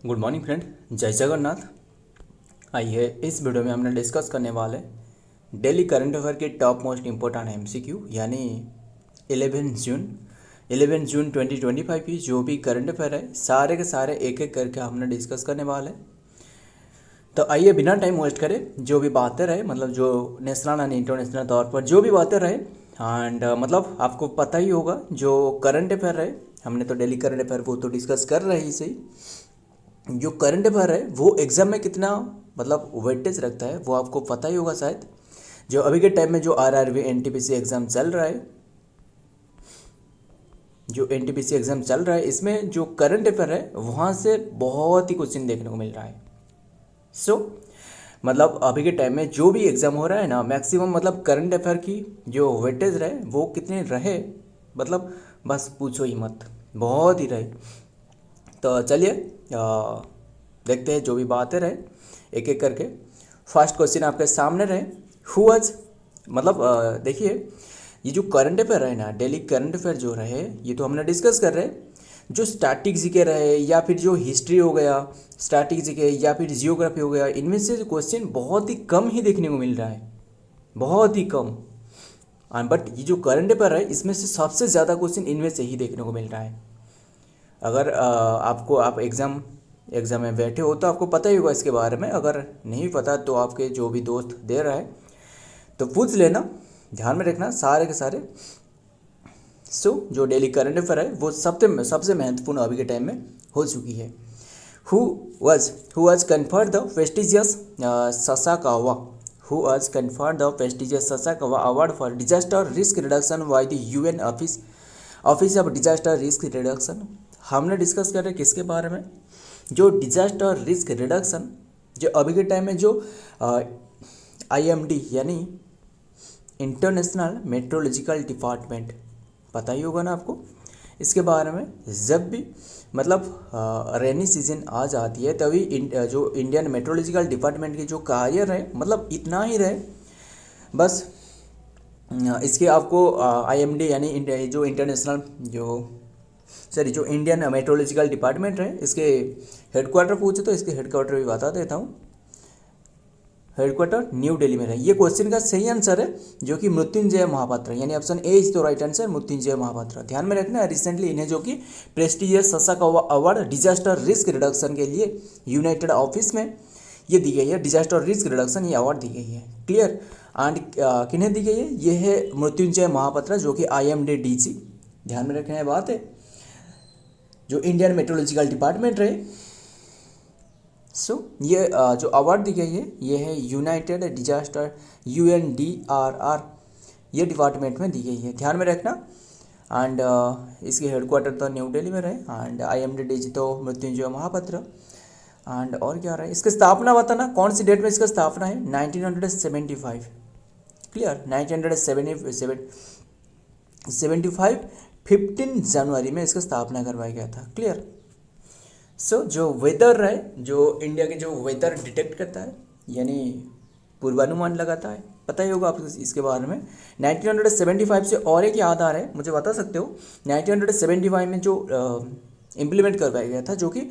Good morning friend, जय जगन्नाथ। आइए इस वीडियो में हमने डिस्कस करने वाले डेली करंट अफेयर के टॉप मोस्ट इम्पोर्टेंट एमसीक्यू यानी 11 जून 2025 की जो भी करंट अफेयर है सारे के सारे एक एक करके हमने डिस्कस करने वाले। तो आइए बिना टाइम वेस्ट करें जो भी बातें रहे मतलब जो नेशनल एंड इंटरनेशनल तौर पर जो भी बातें रहे एंड मतलब आपको पता ही होगा जो करंट अफेयर रहे हमने तो डेली करंट अफेयर वो तो डिस्कस कर रहे ही सही। जो करंट अफेयर है वो एग्ज़ाम में कितना मतलब वेटेज रखता है वो आपको पता ही होगा शायद। जो अभी के टाइम में जो आरआरबी एनटीपीसी एग्ज़ाम चल रहा है इसमें जो करंट अफेयर है वहाँ से बहुत ही क्वेश्चन देखने को मिल रहा है। मतलब अभी के टाइम में जो भी एग्ज़ाम हो रहा है ना मैक्सिमम मतलब करंट अफेयर की जो वेटेज रहे वो कितने रहे मतलब बस पूछो ही मत, बहुत ही रहे। तो चलिए देखते हैं जो भी बातें रहे एक एक करके। फर्स्ट क्वेश्चन आपके सामने रहे, हु वाज मतलब देखिए ये जो करंट अफेयर है ना डेली करंट अफेयर जो रहे ये तो हमने डिस्कस कर रहे हैं। जो स्टैटिक जीके रहे या फिर जो हिस्ट्री हो गया, स्टैटिक जीके या फिर जियोग्राफी हो गया, इनमें से क्वेश्चन बहुत ही कम ही देखने को मिल रहा है, बहुत ही कम। बट ये जो करंट अफेयर है इसमें से सबसे ज़्यादा क्वेश्चन इनमें से ही देखने को मिल रहा है। अगर आप एग्ज़ाम में बैठे हो तो आपको पता ही होगा इसके बारे में, अगर नहीं पता तो आपके जो भी दोस्त दे रहा है तो पूछ लेना, ध्यान में रखना सारे के सारे। जो डेली करंट अफेयर है वो सबसे महत्वपूर्ण अभी के टाइम में हो चुकी है। Who was conferred the prestigious Sasakawa award for disaster risk reduction by the UN office of disaster risk reduction. हमने डिस्कस कर रहे किसके बारे में, जो डिजास्टर रिस्क रिडक्शन जो अभी के टाइम में जो IMD यानी इंटरनेशनल मेट्रोलॉजिकल डिपार्टमेंट, पता ही होगा ना आपको इसके बारे में। जब भी मतलब रेनी सीजन आ जाती है तभी जो इंडियन मेट्रोलॉजिकल डिपार्टमेंट के जो कार्य रहे मतलब इतना ही रहे बस। इसके आपको IMD यानी जो इंटरनेशनल जो इंडियन मेट्रोलॉजिकल डिपार्टमेंट है इसके हेडक्वार्टर पूछे तो इसके हेडक्वार्टर भी बता देता हूँ। हेडक्वार्टर न्यू दिल्ली में है। ये क्वेश्चन का सही आंसर है जो कि मृत्युंजय महापात्र यानी option A is the right answer, Mrityunjay Mahapatra. ध्यान में रखना रिसेंटली इन्हें जो कि prestigious Sasakawa award disaster risk reduction के लिए यूनाइटेड ऑफिस में ये दी गई है, डिजास्टर रिस्क रिडक्शन ये अवार्ड दी गई है। क्लियर। एंड किन्हें दी गई है, ये है मृत्युंजय महापात्र जो कि IMD DG, ध्यान में रखने बात है, जो इंडियन मेट्रोलॉजिकल डिपार्टमेंट रहे। ये जो अवार्ड दी गई है ये है यूनाइटेड डिजास्टर UNDRR ये डिपार्टमेंट में दी गई है, ध्यान में रखना। एंड इसके हेडक्वार्टर तो न्यू दिल्ली में रहे एंड IMD DG तो मृत्युंजय महापात्र। एंड और क्या रहा है, इसकी स्थापना बताना कौन सी डेट में इसका स्थापना है, 1975। क्लियर, 1975 15 जनवरी में इसका स्थापना करवाया गया था। क्लियर। जो वेदर है जो इंडिया के जो वेदर डिटेक्ट करता है यानी पूर्वानुमान लगाता है, पता ही होगा आपको इसके बारे में। 1975 से और एक याद आ रहा है मुझे बता सकते हो, 1975 में जो इम्प्लीमेंट करवाया गया था जो कि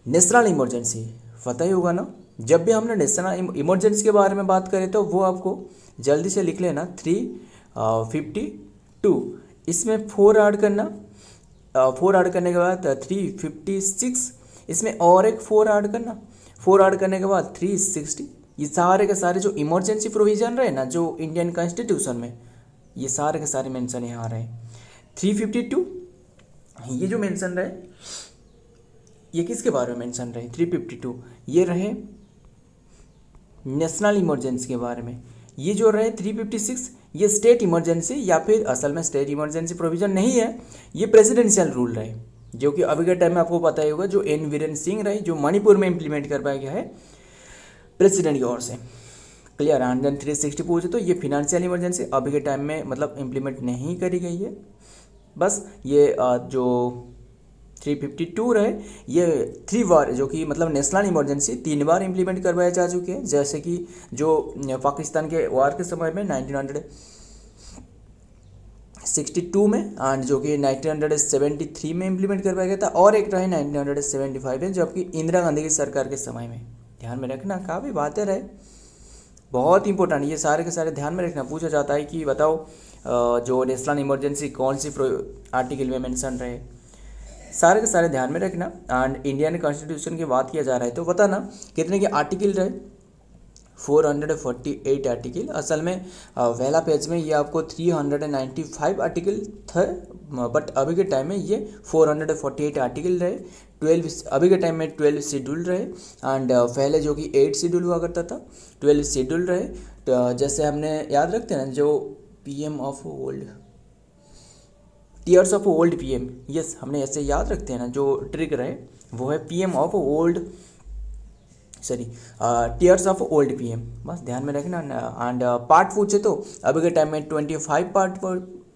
नेशनल इमरजेंसी, पता ही होगा ना। जब भी हमने नेशनल इमरजेंसी के बारे में बात करें तो वो आपको जल्दी से लिख लेना 352, इसमें 4 ऐड करना, 4 ऐड करने के बाद 356, इसमें और एक 4 ऐड करना, 4 ऐड करने के बाद 360। ये सारे के सारे जो इमरजेंसी प्रोविजन रहे ना जो इंडियन कॉन्स्टिट्यूशन में ये सारे के सारे मेंशन यहाँ रहे। 352 ये जो मेंशन रहे ये किसके बारे में मेंशन रहे, 352 ये रहे नेशनल इमरजेंसी के बारे में। ये जो रहे 356 ये स्टेट इमरजेंसी या फिर असल में स्टेट इमरजेंसी प्रोविजन नहीं है, ये प्रेसिडेंशियल रूल रहे जो कि अभी के टाइम में आपको पता ही होगा जो N वीरेन सिंह रहे जो मणिपुर में इंप्लीमेंट करवाया गया है प्रेसिडेंट की ओर से। क्लियर। 360 पूछे तो ये फिनेंशियल इमरजेंसी अभी के टाइम में मतलब इम्प्लीमेंट नहीं करी गई है, बस ये जो 352 रहे ये 3 बार जो कि मतलब नेशनल इमरजेंसी 3 बार इम्प्लीमेंट करवाए जा चुके हैं, जैसे कि जो पाकिस्तान के वार के समय में 62 में, एंड जो कि 1973 में इम्प्लीमेंट करवाया गया था, और एक रहे 1975 में, जबकि इंदिरा गांधी की सरकार के समय में। ध्यान में रखना, काफ़ी बातें रहे, बहुत इंपॉर्टेंट, ये सारे के सारे ध्यान में रखना। पूछा जाता है कि बताओ जो नेशनल इमरजेंसी कौन सी आर्टिकल में मेंशन रहे, सारे के सारे ध्यान में रखना। एंड इंडियन कॉन्स्टिट्यूशन की बात किया जा रहा है तो बताना कितने के आर्टिकल रहे, 448 आर्टिकल। असल में पहला पेज में ये आपको 395 आर्टिकल थे, बट अभी के टाइम में ये 448 आर्टिकल रहे। 12 अभी के टाइम में 12 शेड्यूल रहे, एंड पहले जो कि 8 शेड्यूल हुआ करता था, 12 शेड्यूल रहे। तो जैसे हमने याद रखते हैं ना, जो PM of old, tears of old PM, yes हमने ऐसे याद रखते हैं ना, जो ट्रिक रहे वो है PM of old, sorry tears of old PM, बस ध्यान में रखना। एंड पार्ट पूछे तो अभी के टाइम में 25 पार्ट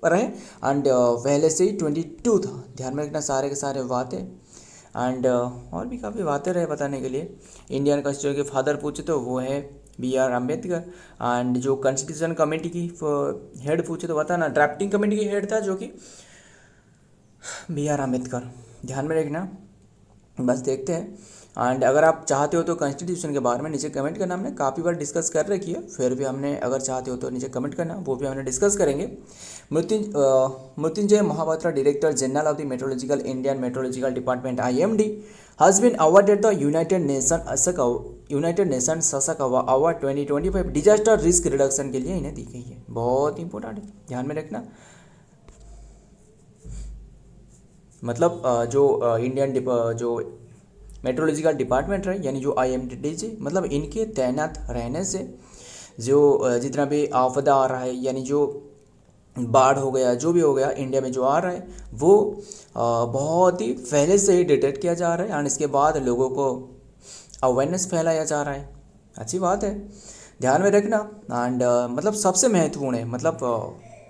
रहे, एंड पहले से ही 22 था, ध्यान में रखना सारे के सारे बातें। एंड और भी काफ़ी बातें रहे बताने के लिए। इंडियन कॉन्स्टिट्यूशन के फादर पूछे तो वो है BR अम्बेडकर। एंड जो कॉन्स्टिट्यूशन कमेटी की हेड पूछे तो बताना, ड्राफ्टिंग कमेटी की हेड था जो कि BR अम्बेडकर, ध्यान में रखना। बस देखते हैं। एंड अगर आप चाहते हो तो कॉन्स्टिट्यूशन के बारे में नीचे कमेंट करना, हमने काफ़ी बार डिस्कस कर रखी है, फिर भी हमने अगर चाहते हो तो नीचे कमेंट करना, वो भी हमने डिस्कस करेंगे। Mrityunjay Mohapatra, director general of the meteorological Indian meteorological department IMD, has been awarded the United Nation सशक अवार्ड 2025 डिजास्टर रिस्क रिडक्शन के लिए इन्हें दी गई है। बहुत इंपॉर्टेंट है, ध्यान में रखना। मतलब जो इंडियन जो मेट्रोलॉजिकल डिपार्टमेंट है, यानी जो IMD, मतलब इनके तैनात रहने से जो जितना भी आपदा आ रहा है, यानी जो बाढ़ हो गया, जो भी हो गया इंडिया में जो आ रहा है, वो बहुत ही पहले से ही डिटेक्ट किया जा रहा है, एंड इसके बाद लोगों को अवेयरनेस फैलाया जा रहा है। अच्छी बात है, ध्यान में रखना। एंड मतलब सबसे महत्वपूर्ण है, मतलब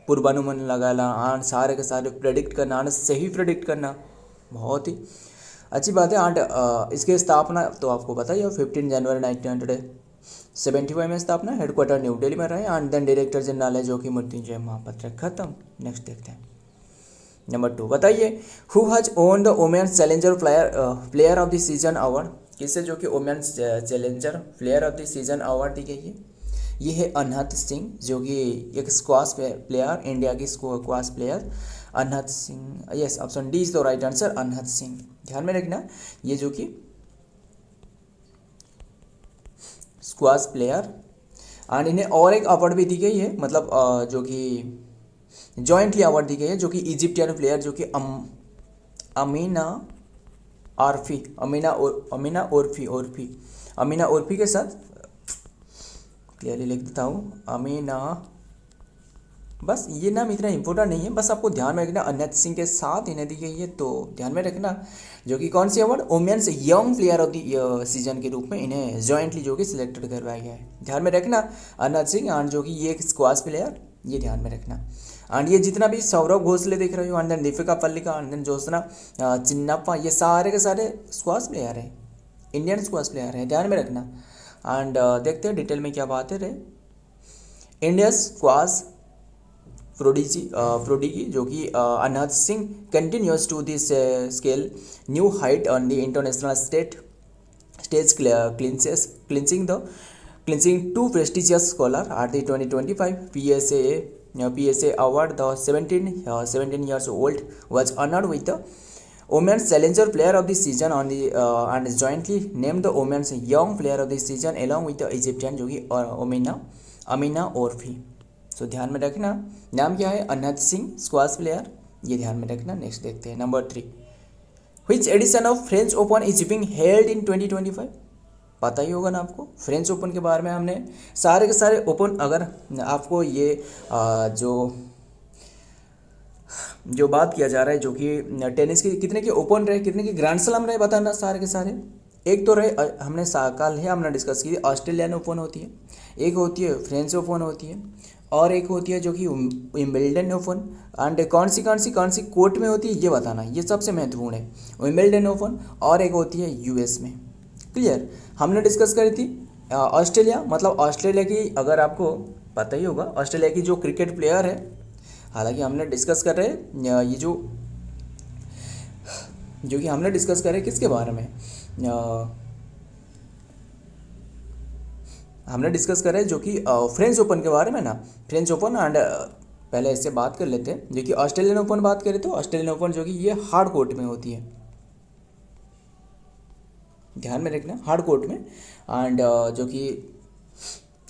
पूर्वानुमान लगाना, एंड सारे के सारे प्रेडिक्ट करना, एंड सही प्रेडिक्ट करना, बहुत ही अच्छी बात है। एंड इसकी स्थापना तो आपको पता ही है, 15 जनवरी 1975 में स्थापना, हेडक्वार्टर न्यू दिल्ली में रहे। एंड देन डायरेक्टर जनरल है जो कि मृत्युंजय महापात्रा। खत्म। नेक्स्ट देखते हैं। नंबर 2 बताइए, who has won the women's challenger player of the season award, किससे जो कि women's challenger player of the season award दी गई है। ये है अनहत सिंह, जो कि एक स्क्वाश प्लेयर, इंडिया की squash player Anahat Singh. Yes, option D is the right answer, Anahat Singh. ध्यान में रखना, ये जो कि स्क्वाश प्लेयर, एंड इन्हें और एक अवार्ड भी दी गई है, मतलब जो कि जॉइंटली अवार्ड दी गई है, जो कि इजिप्टियन प्लेयर जो कि अमीना ओरफी के साथ, क्लियरली लिख देता हूँ, अमीना, बस ये नाम इतना इंपॉर्टेंट नहीं है, बस आपको ध्यान में रखना, अनहत सिंह के साथ इन्हें दी गई है, तो ध्यान में रखना। जो कि कौन सी award, women's young player of the season के रूप में इन्हें जॉइंटली जो कि सिलेक्टेड करवाया गया है। ध्यान में रखना, अनहत सिंह, एंड जो कि ये एक स्क्वाश प्लेयर, ये ध्यान में रखना। एंड ये जितना भी सौरभ घोषले देख रहे हो, and then Dipika Pallikal, and then Joshna Chinappa, ये सारे के सारे स्क्वाश प्लेयर हैं, इंडियन स्क्वाश प्लेयर हैं, ध्यान में रखना। एंड देखते हैं डिटेल में क्या बातें रहे। इंडिया स्क्वाश प्रोडिगी जो कि Anahat Singh continues to this scale new height on the international stage clinching two prestigious scholar at the 2025 PSA award. The 17 years old was honored with the Women's Challenger Player of the Season on the and is jointly named the Women's Young Player of the Season along with the Egyptian जो कि अमीना ओरफी। सो ध्यान में रखना, नाम क्या है, Anahat Singh, squash player, ये ध्यान में रखना। नेक्स्ट देखते हैं। Number 3, which edition of French Open is being held in 2025, पता ही होगा ना आपको, फ्रेंच ओपन के बारे में हमने सारे के सारे ओपन, अगर आपको ये जो बात किया जा रहा है, जो कि टेनिस के कितने के ओपन रहे, कितने के ग्रैंड स्लैम रहे, बताना सारे के सारे। एक तो रहे, हमने कल है हमने डिस्कस की, ऑस्ट्रेलियन ओपन होती है, एक होती है फ्रेंच ओपन होती है, और एक होती है जो कि विंबलडन ओपन। एंड कौन सी कोर्ट में होती है ये बताना, ये सबसे महत्वपूर्ण है, विंबलडन ओपन, और एक होती है US में। क्लियर, हमने डिस्कस करी थी ऑस्ट्रेलिया, मतलब ऑस्ट्रेलिया की, अगर आपको पता ही होगा, ऑस्ट्रेलिया की जो क्रिकेट प्लेयर है हालांकि हमने डिस्कस कर रहे हैं ये जो कि हमने डिस्कस कर रहे हैं किसके बारे में, हमने डिस्कस कर रहे हैं जो कि फ्रेंच ओपन के बारे में ना, फ्रेंच ओपन एंड पहले इससे बात कर लेते हैं जो कि ऑस्ट्रेलियन ओपन बात करें तो ऑस्ट्रेलियन ओपन जो कि ये हार्ड कोर्ट में होती है, ध्यान में रखना हार्ड कोर्ट में। एंड जो कि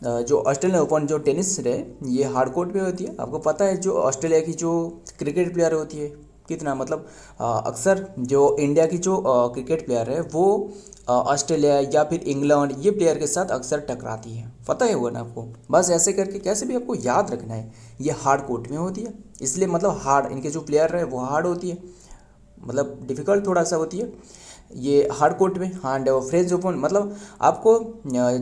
जो ऑस्ट्रेलियन ओपन जो टेनिस रहे ये हार्ड कोर्ट में होती है। आपको पता है जो ऑस्ट्रेलिया की जो क्रिकेट प्लेयर होती है कितना मतलब अक्सर जो इंडिया की जो क्रिकेट प्लेयर है वो ऑस्ट्रेलिया या फिर इंग्लैंड ये प्लेयर के साथ अक्सर टकराती है, पता है वो ना आपको। बस ऐसे करके कैसे भी आपको याद रखना है ये हार्ड कोर्ट में होती है, इसलिए मतलब हार्ड इनके जो प्लेयर रहे वो हार्ड होती है, मतलब डिफ़िकल्ट थोड़ा सा होती है ये हार्ड कोर्ट में। एंड फ्रेंच ओपन मतलब आपको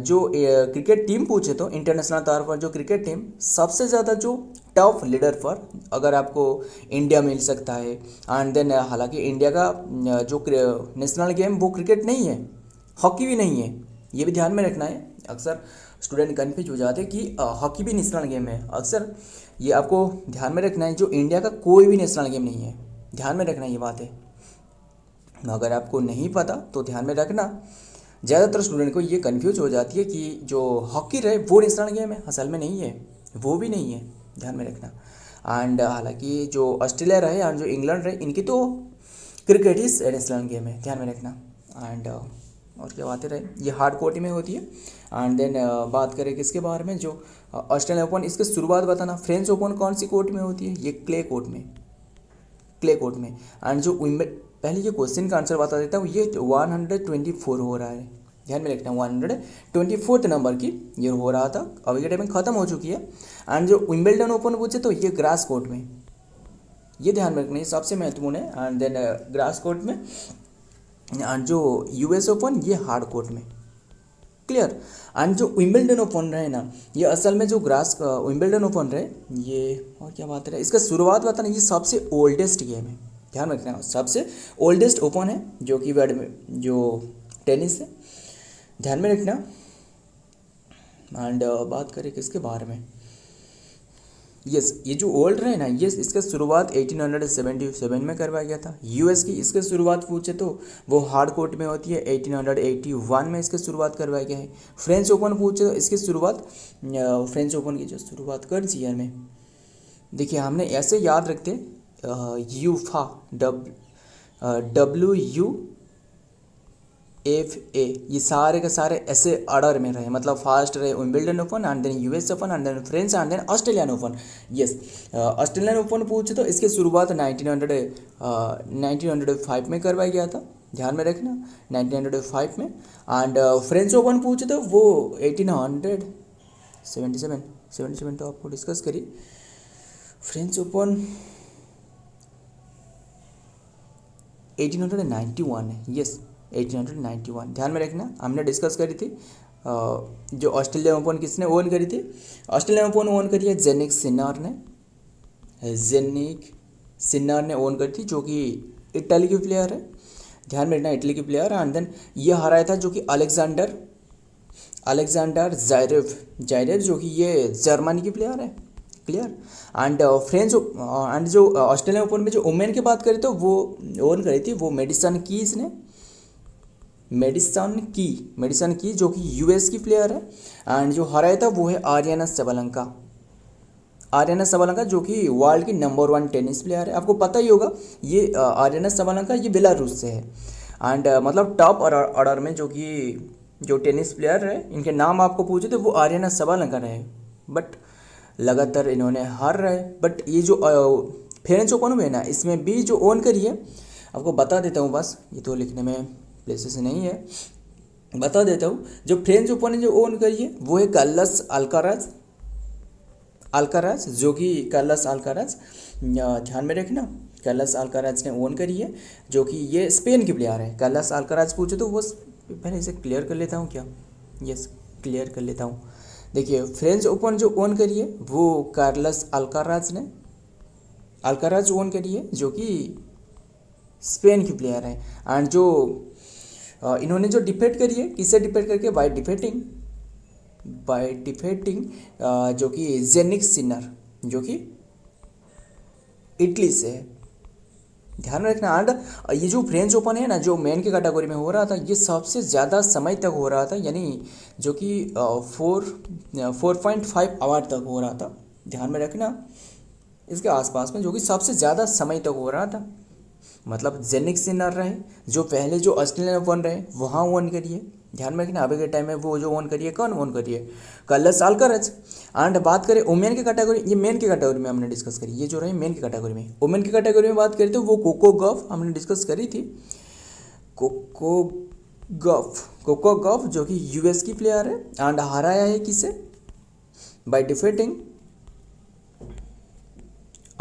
जो क्रिकेट टीम पूछे तो इंटरनेशनल तौर पर जो क्रिकेट टीम सबसे ज़्यादा जो टफ लीडर पर अगर आपको इंडिया मिल सकता है। एंड देन हालांकि इंडिया का जो नेशनल गेम वो क्रिकेट नहीं है, हॉकी भी नहीं है, ये भी ध्यान में रखना है। अक्सर स्टूडेंट कन्फ्यूज हो जाते हैं कि हॉकी भी नेशनल गेम है, अक्सर ये आपको ध्यान में रखना है। जो इंडिया का कोई भी नेशनल गेम नहीं है, ध्यान में रखना ये बात है। अगर आपको नहीं पता तो ध्यान में रखना, ज़्यादातर स्टूडेंट को ये कन्फ्यूज हो जाती है कि जो हॉकी रहे वो नेशनल गेम है, असल में नहीं है, वो भी नहीं है, ध्यान में रखना। एंड हालांकि जो ऑस्ट्रेलिया रहे और जो इंग्लैंड रहे इनकी तो क्रिकेट ही नेशनल गेम है, ध्यान में रखना। एंड और क्या बातें रहे ये हार्ड कोर्ट में होती है। एंड देन बात करें किसके बारे में, जो ऑस्ट्रेलियन ओपन इसकी शुरुआत बताना। फ्रेंच ओपन कौन सी कोर्ट में होती है, ये क्ले कोर्ट में, क्ले कोर्ट में। एंड जो पहले ये क्वेश्चन का आंसर बता देता हूँ, ये 124 हो रहा है, ध्यान में रखना 124 नंबर की ये हो रहा था, अभी के टाइम में ख़त्म हो चुकी है। एंड जो विंबलडन ओपन पूछे तो ये ग्रास कोर्ट में, ये ध्यान में रखना ये सबसे महत्वपूर्ण है। एंड देन ग्रास कोर्ट में। एंड जो यूएस ओपन ये हार्ड कोर्ट में, क्लियर। एंड जो विंबलडन ओपन रहे ना ये असल में जो ग्रास विंबलडन ओपन रहे ये, और क्या बात है इसका शुरुआत बताना, ये सबसे ओल्डेस्ट गेम है, ध्यान रखना सबसे ओल्डेस्ट ओपन है जो कि जो टेनिस है, ध्यान में रखना। एंड बात करें किसके बारे में, यस ये जो ओल्ड रहे ना ये इसका शुरुआत 1877 में करवाया गया था। यूएस की इसके शुरुआत पूछे तो वो हार्ड कोर्ट में होती है, 1881 में इसकी शुरुआत करवाया गया है। फ्रेंच ओपन पूछे तो इसकी शुरुआत फ्रेंच ओपन की जो शुरुआत कर सी ईयर में, देखिए हमने ऐसे याद रखते यूफा WUFA, ये सारे के सारे ऐसे ऑर्डर में रहे, मतलब फास्ट रहे Wimbledon Open and then US Open and then French and then Australian Open. Yes Australian Open पूछे तो इसकी शुरुआत 1905 में करवाया गया था, ध्यान में रखना 1905 में। एंड फ्रेंच ओपन पूछे तो वो 1877 तो आपको डिस्कस करी। फ्रेंच ओपन 1891 है, यस 1891, ध्यान में रखना हमने डिस्कस करी थी। जो ऑस्ट्रेलियन ओपन किसने ओन करी थी, ऑस्ट्रेलियन ओपन ओन करी है जेनिक सिन्नर ने ओन करी थी, जो कि इटली की प्लेयर है, ध्यान में रखना इटली की प्लेयर। एंड देन ये हराया था जो कि अलेक्जेंडर जायरेव जो कि ये जर्मनी की प्लेयर है, क्लियर। एंड फ्रेंच एंड जो ऑस्ट्रेलियन ओपन में जो वुमेन की बात करें तो वो ओन करी थी वो मेडिसन की जो कि यूएस की प्लेयर है। एंड जो हराया था वो है आर्याना सबलंका जो कि वर्ल्ड की नंबर 1 टेनिस प्लेयर है। आपको पता ही होगा ये आर्याना सबलंका ये बेलारूस से है। एंड मतलब टॉप ऑर्डर में जो टेनिस प्लेयर है इनके नाम आपको पूछे तो वो आर्याना सबलंका रहे, बट लगातार इन्होंने हार रहे। बट ये जो फ्रेंच ओपन हुए ना इसमें भी जो ओन करी है, आपको बता देता हूँ, बस ये तो लिखने में प्लेसेस नहीं है, बता देता हूँ। जो फ्रेंच ओपन ने जो ओन करी है वो है कार्लोस अल्काराज जो कि कार्लोस अल्काराज, ध्यान में रखना कार्लोस अल्काराज ने ओन करी है, जो कि ये स्पेन की प्लेयर है। कार्लोस अल्काराज पूछे तो वो, पहले इसे क्लियर कर लेता हूँ क्या, यस क्लियर कर लेता हूँ। देखिए फ्रेंच ओपन जो ओन करी है वो कार्लोस अल्काराज ओन करी है, जो कि स्पेन की प्लेयर है। एंड जो इन्होंने जो डिफेट करी है, किससे डिफेट करके, बाय डिफेटिंग जो कि जेनिक सिन्नर, जो कि इटली से है, ध्यान में रखना। एंड ये जो फ्रेंच ओपन है ना, जो मेन की कैटेगरी में हो रहा था, ये सबसे ज़्यादा समय तक हो रहा था, यानी जो कि 4.5 आवर तक हो रहा था, ध्यान में रखना, इसके आसपास में, जो कि सबसे ज़्यादा समय तक हो रहा था। मतलब जेनिक सिनर रहे, जो पहले जो ऑस्ट्रेलियन ओपन रहे वहाँ ओन करिए, ध्यान में रखना। अभी के टाइम में वो जो ओन करिए, कौन ओन करिए, कार्लोस अल्काराज। एंड बात करें वुमेन की कैटेगरी, ये मेन की कैटेगरी में हमने डिस्कस करी, ये जो रही मेन की कैटेगरी में। वुमेन की कैटेगरी में बात करें तो वो कोको गॉफ हमने डिस्कस करी थी। कोको गॉफ जो कि यूएस की प्लेयर है, एंड हराया है किसे, by defeating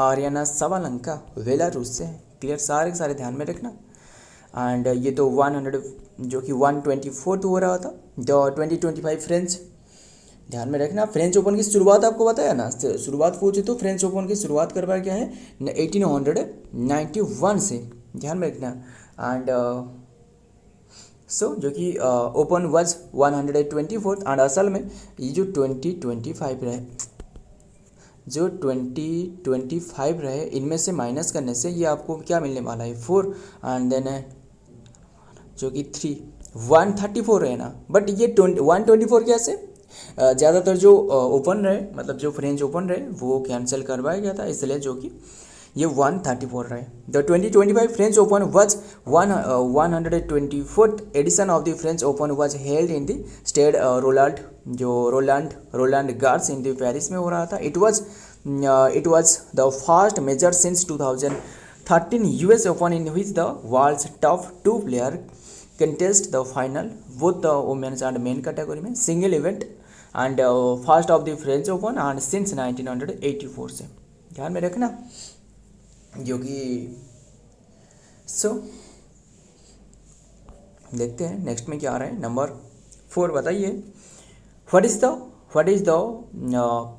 Aryna Sabalenka, Belarus से। क्लियर, सारे के सारे ध्यान में रखना। एंड ये तो 100 जो कि 124 हो रहा था, द 2025 फ्रेंच, ध्यान में रखना। फ्रेंच ओपन की शुरुआत आपको बताया ना, शुरुआत पूछे तो फ्रेंच ओपन की शुरुआत करवाया क्या है 1891 से, ध्यान में रखना। एंड जो कि ओपन वाज 124, एंड असल में ये जो 2025 रहे, जो 2025 रहे, इनमें से माइनस करने से ये आपको क्या मिलने वाला है 4, एंड देन जो कि 134 है ना। बट ये 124 कैसे, ज़्यादातर जो ओपन रहे, मतलब जो फ्रेंच ओपन रहे वो कैंसिल करवाया गया था, इसलिए जो कि ये 134 रहे। The 2025 French Open was 124th edition of the French Open was held in the Stade Roland Garros in the Paris में हो रहा था। It was the first major since 2013 US Open in which the world's top 2 player contest the final both the women's and men category में, single event, and first of the French Open and since 1984 से, ध्यान में रखना। जो कि देखते हैं next में क्या आ रहा है। नंबर 4 बताइए, व्हाट इज द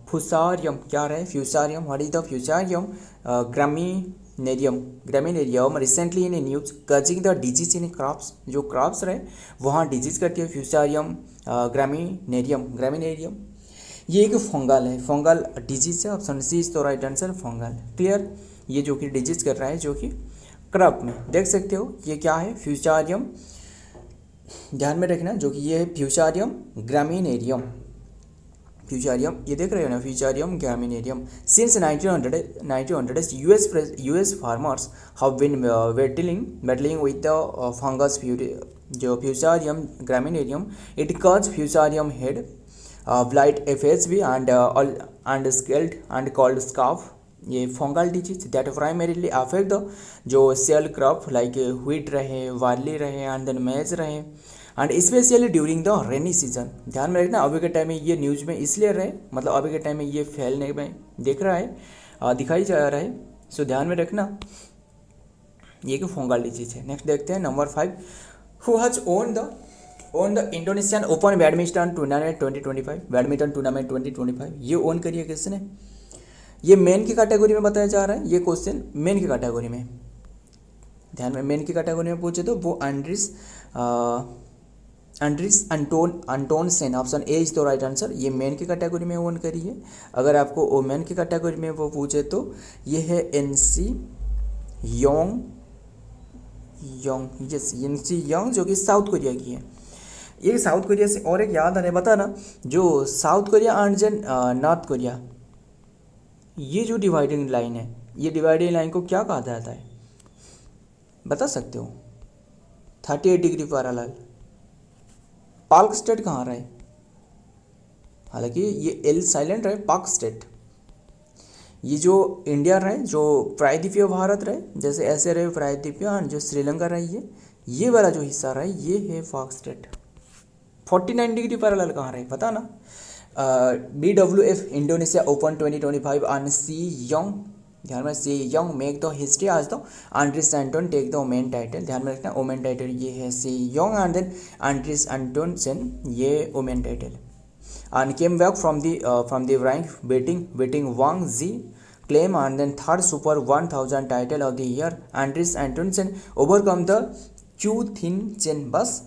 फ्यूसारियम, क्या रहा है fusarium, what is the fusarium graminearum recently in news causing the disease in crops, जो क्रॉप्स रहे वहाँ डिजीज करती है फ्यूसारियम ग्रामिनेरियम। ये एक फंगल है, फंगल डिजीज है, option C is the right answer, fungal. Clear, ये जो कि डिजीज कर रहा है जो कि क्रॉप में, देख सकते हो ये क्या है फ्यूसारियम, ध्यान में रखना, जो कि ये है फ्यूसारियम ग्रामिनेरियम, फ्यूसारियम, ये देख रहे हो ना, fusarium graminearum. Since 1900 US farmers have been battling with the fungus जो fusarium graminearum. It cause fusarium head blight FHB and scaled and called scarf, ये fungal disease that primarily affect the जो cereal crop like wheat रहे, barley रहे, and then maize रहे, and specially during the rainy season. ध्यान में रखना, अभी के टाइम में ये न्यूज़ में इसलिए रहे, मतलब अभी के टाइम में ये फैलने में देख रहा है, दिखाई जा रहा है, सो ध्यान में रखना, ये कि फंगल डिजीज है। नेक्स्ट देखते हैं number 5, who has won the Indonesian open badminton tournament 2025, badminton tournament 2025, ये ओन करिए किसने, ये मेन की कैटेगरी में बताया जा रहा है, ये क्वेश्चन मेन की कैटेगरी में, ध्यान में, मेन की कैटेगरी में पूछे तो वो एंड्रिस अंटोनसेन, option A is the right answer, ये मेन की कैटेगरी में ओन करी है। अगर आपको वुमेन की कैटेगरी में वो पूछे तो ये है एनसी योंग, एनसी योंग, जो कि साउथ कोरिया की है। ये साउथ कोरिया से और एक याद आने बता ना, जो South Korea and then North Korea, ये जो डिवाइडिंग लाइन है, ये डिवाइडिंग लाइन को क्या कहा जाता है बता सकते हो, 38 डिग्री पैरेलल। पाक स्टेट कहाँ रहा है, हालांकि ये एल साइलेंट रहे, पाक स्टेट। ये जो इंडिया रहे, जो प्रायद्वीपीय भारत रहे, जैसे ऐसे रहे प्रायद्वीपीय, एंड जो श्रीलंका रही है, ये वाला जो हिस्सा रहा है ये है पाक स्टेट। 49 डिग्री पैरेलल कहाँ रहे पता ना, BWF Indonesia Open 2025 and Se Young, ध्यान में, Se Young make the history आज the Anders Anton take the women title, ध्यान में रखना, वोमेन टाइटल ये है Se Young, and then Anders Antonsen, ये women title, and came back from the rank beating Wang Zhi claim, and then third super 1000 title of the year, एंड्रिस Antonsson overcome the चू thin chain. बस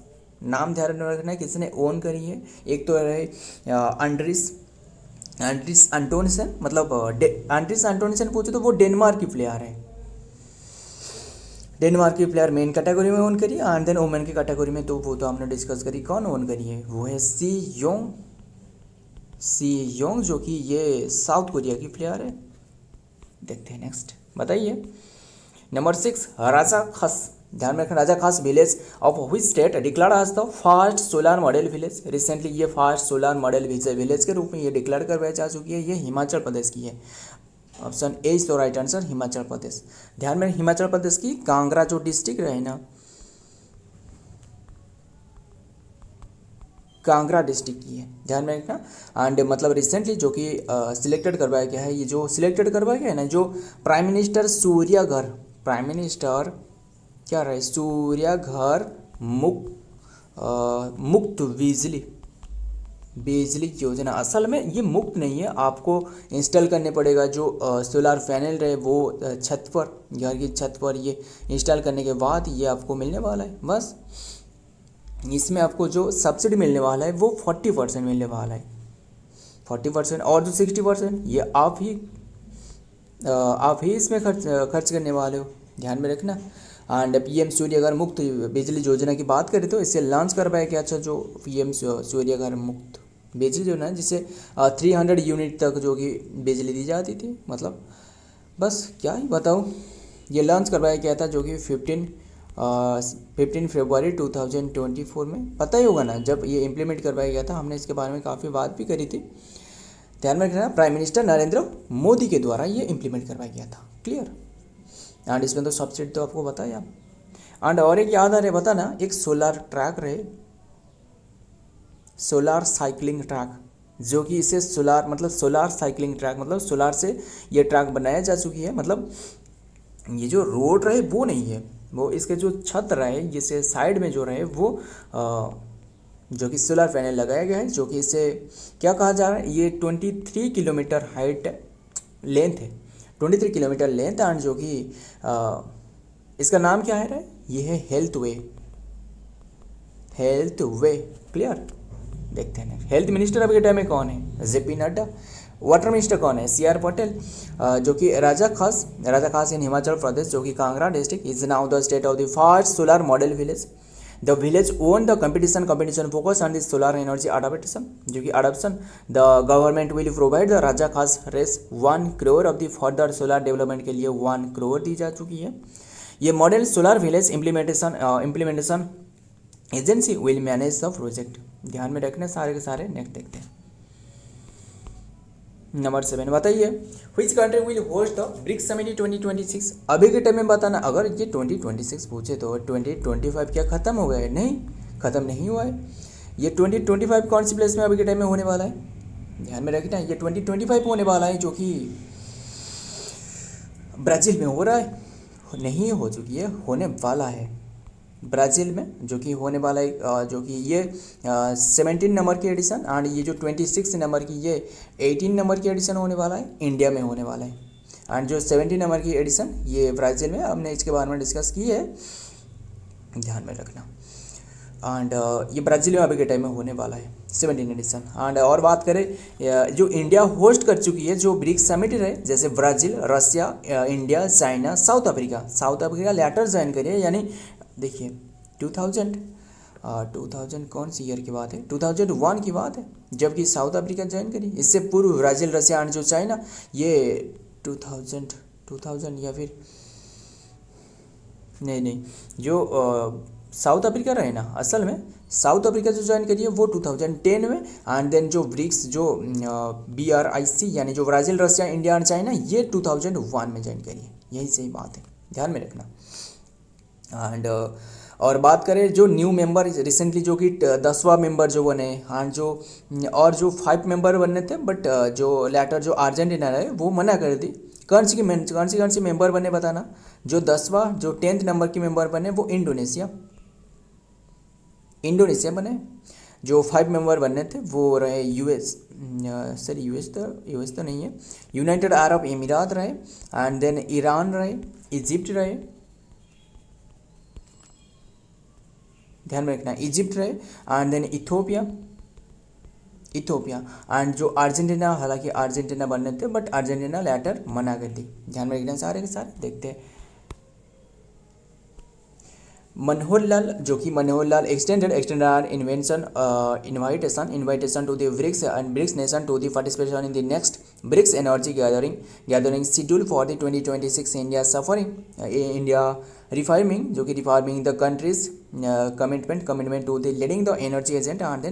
नाम ध्यान में रखना है किसने own करी है, एक तो रहे एंड्रिस एंड्रिस एंटोनिसन, मतलब एंड्रिस एंटोनिसन पूछे तो वो डेनमार्क की प्लेयर है। डेनमार्क की प्लेयर मेन कैटेगरी में ओन करी, एंड देन वुमेन की कैटेगरी में तो वो तो हमने डिस्कस करी कौन ओन करी है, वो है सी योंग जो कि ये साउथ कोरिया की प्लेयर है। देखते हैं नेक्स्ट, बताइए। नंबर 6, राजा खास। ध्यान में रखना, Raja Khas village of which state declared as the first solar model village. Recently ये फर्स्ट सोलर मॉडल विलेज के रूप में ये डिक्लेयर करवाई जा चुकी है। ये हिमाचल प्रदेश की है। Option A is the right answer, Himachal Pradesh. ध्यान में, हिमाचल प्रदेश की कांगड़ा जो डिस्ट्रिक्ट रहे ना, कांगड़ा डिस्ट्रिक्ट की है, ध्यान में रखना। एंड मतलब रिसेंटली जो कि सिलेक्टेड करवाया गया है, ये जो सिलेक्टेड करवाया गया है ना, जो prime minister Surya Ghar, prime minister क्या रहे, सूर्यघर मुक्त बिजली योजना। असल में ये मुक्त नहीं है, आपको इंस्टॉल करने पड़ेगा जो सोलर पैनल रहे वो छत पर, घर की छत पर ये इंस्टॉल करने के बाद ये आपको मिलने वाला है। बस इसमें आपको जो सब्सिडी मिलने वाला है वो 40% मिलने वाला है, 40%, और जो 60% ये आप ही इसमें खर्च करने वाले हो, ध्यान में रखना। एंड पीएम सूर्यघर मुक्त बिजली योजना की बात करें तो इसे लॉन्च करवाया गया। अच्छा, जो पीएम सूर्यघर मुक्त बिजली योजना है, जिसे 300 यूनिट तक जो कि बिजली दी जाती थी, मतलब बस क्या ही बताऊँ। ये लॉन्च करवाया गया था जो कि 15 फरवरी 2024 में। पता ही होगा ना, जब ये इम्प्लीमेंट करवाया गया था, हमने इसके बारे में काफ़ी बात भी करी थी। ध्यान में रखना, प्राइम मिनिस्टर नरेंद्र मोदी के द्वारा ये इम्प्लीमेंट करवाया गया था। क्लियर। एंड इसमें तो सब्सिडी तो आपको बताया। एंड और एक याद आ रहे, बता ना, एक सोलर ट्रैक रहे, सोलर साइकिलिंग ट्रैक, जो कि इसे सोलर साइकिलिंग ट्रैक मतलब सोलर से ये ट्रैक बनाया जा चुकी है। मतलब ये जो रोड रहे वो नहीं है, वो इसके जो छत रहे, जिसे साइड में जो रहे वो जो कि सोलर पैनल लगाया गया है, जो कि इसे क्या कहा जा रहा है, ये 23 किलोमीटर हाइट लेंथ है, 23 किलोमीटर लेंथ। एंड जो कि इसका नाम क्या है, ये है हेल्थ वे। क्लियर। देखते हैं हेल्थ मिनिस्टर अभी के टाइम में कौन है, जेपी नड्डा। वाटर मिनिस्टर कौन है, सीआर पटेल। जो कि राजा खास इन हिमाचल प्रदेश, जो कि Kangra district is now the state of the first solar model village. The village won the competition focus on the solar energy adoption, जो कि adoption the government will provide the Raja Khas रेस 1 crore of the further solar development के लिए 1 करोड़ दी जा चुकी है। ये model solar village implementation agency will manage the project. ध्यान में रखना सारे के सारे। नेक्स्ट देखते हैं नंबर 7, बताइए which country will host the BRICS summit 2026। अभी के टाइम में बताना, अगर ये 2026 पूछे तो 2025 क्या खत्म हो गया है? नहीं, खत्म नहीं हुआ है। ये 2025 कौन सी प्लेस में अभी के टाइम में होने वाला है, ध्यान में रखना। ये 2025 होने वाला है, जो कि ब्राज़ील में हो रहा है, नहीं हो चुकी है, होने वाला है ब्राज़ील में, जो कि होने वाला है। जो कि ये 17 नंबर की एडिशन, एंड ये जो 26 नंबर की ये 18 नंबर की एडिशन होने वाला है, इंडिया में होने वाला है। एंड जो 17 नंबर की एडिशन ये ब्राज़ील में, हमने इसके बारे में डिस्कस की है, ध्यान में रखना। एंड ये ब्राज़ील में अभी के टाइम में होने वाला है 17 एडिशन। एंड और बात करें जो इंडिया होस्ट कर चुकी है जो ब्रिक्स समिट है, जैसे Brazil, Russia, India, China, South Africa later join करिए। यानी देखिए 2000 कौन सी ईयर की बात है, 2001 की बात है, जबकि साउथ अफ्रीका ज्वाइन करी। इससे पूर्व ब्राज़ील, रसिया एंड जो चाइना, ये 2000 या फिर नहीं, जो साउथ अफ्रीका रहे ना, असल में साउथ अफ्रीका जो ज्वाइन करी है वो 2010 में। एंड देन जो ब्रिक्स जो BRIC यानी जो Brazil, Russia, India and China, ये 2001 में ज्वाइन करी है। यही सही बात है, ध्यान में रखना। एंड और बात करें जो न्यू मेंबर रिसेंटली जो कि 10वां मेंबर जो बने, एंड जो 5 मेंबर बनने थे, बट जो लेटर जो अर्जेंटीना रहे वो मना कर दी। कौन सी मेंबर बने बताना। जो 10वां जो 10th नंबर की मेंबर बने वो इंडोनेशिया बने। जो 5 मेंबर बनने थे वो रहे यूएस तो नहीं है, यूनाइटेड अरब अमीरात रहे, एंड देन ईरान रहे, इजिप्ट रहे, ध्यान में रखना, इजिप्ट रहे, and then Ethiopia, Ethiopia. And जो अर्जेंटीना, हालांकि अर्जेंटीना बनने थे बट अर्जेंटीना लेटर मना कर दी। ध्यान में रखना सारे के सारे। देखते हैं मनोहर लाल, जो कि Manohar Lal extended our invitation to the BRICS and BRICS nation to the participation in the next BRICS energy gathering scheduled for the 2026 India reaffirming, जो कि reaffirming the country's commitment to the leading the energy agenda and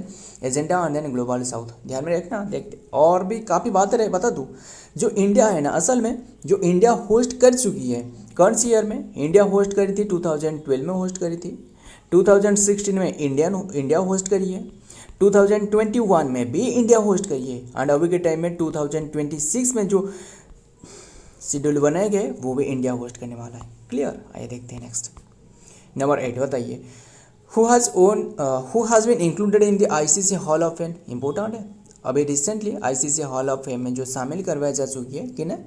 then global south। ध्यान में रखना। देखते और भी काफ़ी बातें रहे। बता दूँ, जो इंडिया है ना, असल में जो इंडिया होस्ट कर चुकी है कौन सी ईयर में? इंडिया होस्ट करी थी 2012 में होस्ट करी थी, 2016 में इंडिया होस्ट करी है, 2021 में भी इंडिया होस्ट करी है, एंड अभी के टाइम में 2026 में जो शेड्यूल बनाए गए वो भी इंडिया होस्ट करने वाला है। क्लियर? आइए देखते हैं नेक्स्ट। नंबर 8 बताइए, who has been included in the ICC Hall of Fame. Important है, अभी recently ICC Hall of Fame में जो शामिल करवाया जा चुकी है किन्हें?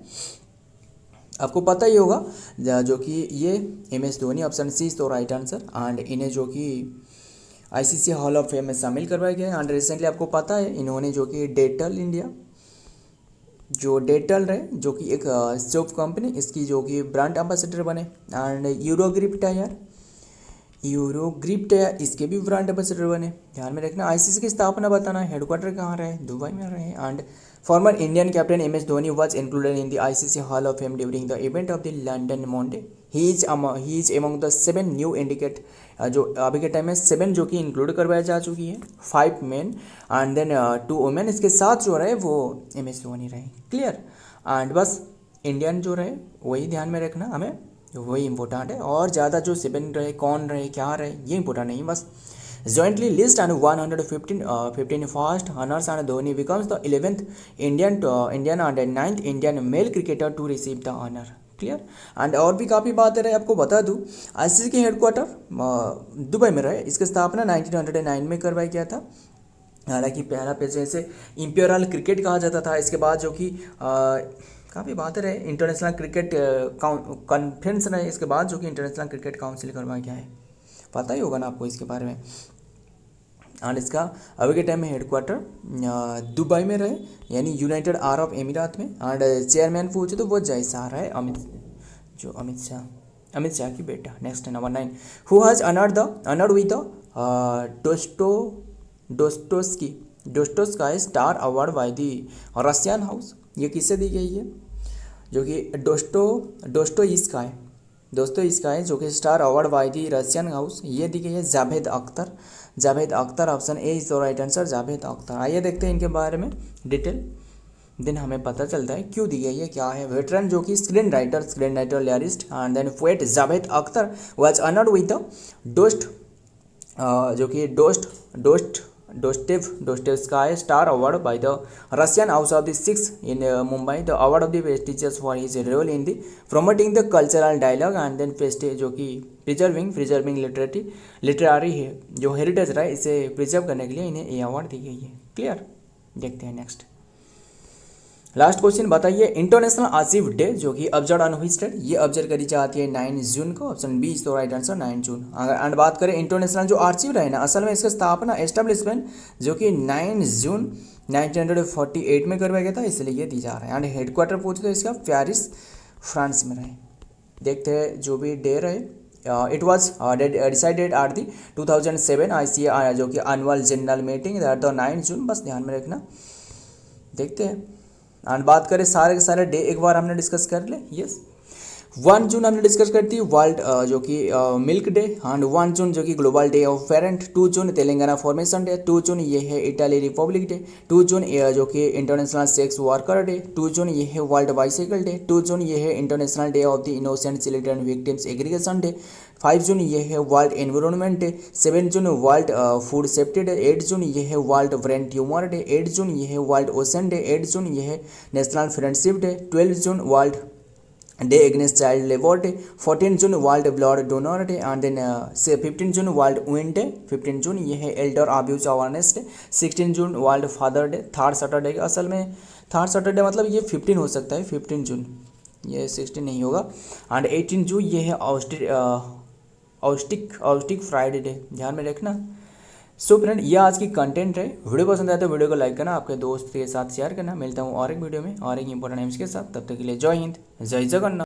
आपको पता ही होगा, जो कि ये MS Dhoni, option C is the right answer. And इन्हें जो कि आईसीसी हॉल ऑफ फेम में शामिल करवाया गया। एंड रिसेंटली आपको पता है इन्होंने जो कि डेटल इंडिया, जो डेटल रहे, जो कि एक सोप कंपनी, इसकी जो कि ब्रांड एम्बेसडर बने। एंड यूरोग्रिप टायर इसके भी ब्रांड एम्बेसडर बने। ध्यान में रखना। आईसीसी की स्थापना बताना, हेडक्वार्टर कहाँ रहे? दुबई में रहे। And former Indian captain MS Dhoni was included in the ICC Hall of Fame during the event of the London Monday. He is among the 7 new indicate, जो अभी के टाइम में 7 जो कि इंक्लूड करवाया जा चुकी है, 5 मेन एंड देन 2 वुमेन। इसके साथ जो रहे वो MS धोनी रहे। क्लियर? एंड बस इंडियन जो रहे वही ध्यान में रखना, हमें वही इंपॉर्टेंट है। और ज़्यादा जो 7 रहे, कौन रहे, क्या रहे, ये इंपॉर्टेंट नहीं। बस jointly list and 115 first honors, and Dhoni becomes the 11th Indian and 9th Indian male cricketer to receive the honor। Clear? And और भी काफ़ी बातें रहे। आपको बता दूँ, आईसीसी के हेडक्वार्टर दुबई में रहे। इसकी स्थापना 1909 में करवाया गया था। हालांकि पहला पेज से इंपीरियल क्रिकेट कहा जाता था। इसके बाद जो कि काफ़ी बातें रहे, इंटरनेशनल क्रिकेट कॉन्फ्रेंस रहे। इसके बाद जो कि इंटरनेशनल क्रिकेट काउंसिल करवाया गया है, पता ही होगा ना आपको इसके बारे में। एंड इसका अभी के टाइम में हेडक्वार्टर दुबई में रहे, यानी यूनाइटेड अरब अमीरात में। एंड चेयरमैन पूछे तो वो जैसा रहा है अमित शाह की बेटा। Next number 9, who has honoured with डोस्टोस्की star award by the Russian house. ये किससे दी गई है? जो कि दोस्तों जो कि star award by the Russian house, ये दी गई है Javed Akhtar. Option A is the right answer, Javed Akhtar. आइए देखते हैं इनके बारे में डिटेल, देन हमें पता चलता है क्यों दी गई है, क्या है। वेटरन जो कि screen writer lyricist and then poet Javed Akhtar was honoured with the जो कि Dostoevsky Star Award by the Russian House of the Six in Mumbai. The award of the prestigious for his role in the promoting the cultural dialogue and then जो कि preserving literary है जो heritage रहा है, इसे preserve करने के लिए इन्हें ये अवार्ड दी गई है। क्लियर? देखते हैं नेक्स्ट। लास्ट क्वेश्चन बताइए, इंटरनेशनल आर्चिव डे जो कि ऑब्जर्व ऑन व्हिच डेट? ये ऑब्जर्व करी जाती है 9 जून को। Option B is the right answer, 9 June. And बात करें इंटरनेशनल जो आर्चिव रहे ना, असल में इसका स्थापना एस्टेब्लिशमेंट जो कि 9 जून 1948 में करवाया गया था, इसलिए ये दी जा रहा है। एंड हेडक्वार्टर पूछे तो इसका पेरिस फ्रांस में रहे। देखते हैं जो भी डे रहे। It was decided at the 2007 ICA जो कि annual general meeting that the 9 जून। बस ध्यान में रखना। देखते हैं। एंड बात करें सारे के सारे डे एक बार हमने डिस्कस कर ले। यस, 1 जून हमने डिस्कस करती है वर्ल्ड जो कि मिल्क डे। एंड 1 जून जो कि global day of parent. 2 June Telangana formation day. 2 जून ये है इटाली रिपब्लिक डे। 2 जून जो कि इंटरनेशनल सेक्स वर्कर डे। 2 जून ये है वर्ल्ड बाइसाइकिल डे। 2 जून ये है international day of the innocent children victims aggregation day. 5 जून ये है world environment day. 7 June world food safety day. 8 जून ये है वर्ल्ड ब्रेन ट्यूमर डे। 8 जून ये है वर्ल्ड ओशन डे। 8 जून ये है नेशनल फ्रेंडशिप डे। 12 जून world day against child labour day. 14 जून world blood donor day. And then 15 जून वर्ल्ड वुमेन डे। 15 जून ये है एल्डर अब्यूज अवेयरनेस डे। 16 जून world father day. Third Saturday, असल में थर्ड सैटरडे मतलब ये 15 हो सकता है, 15 जून, ये 16 नहीं होगा। एंड 18 जून ये है ऑस्टिक फ्राइडे डे। ध्यान में रखना। सो फ्रेंड ये आज की कंटेंट है। वीडियो पसंद आए तो वीडियो को लाइक करना, आपके दोस्त के साथ शेयर करना। मिलता हूँ और एक वीडियो में और एक इंपॉर्टेंट एम्स के साथ। तब तक के लिए जय हिंद, जय जगन्नाथ।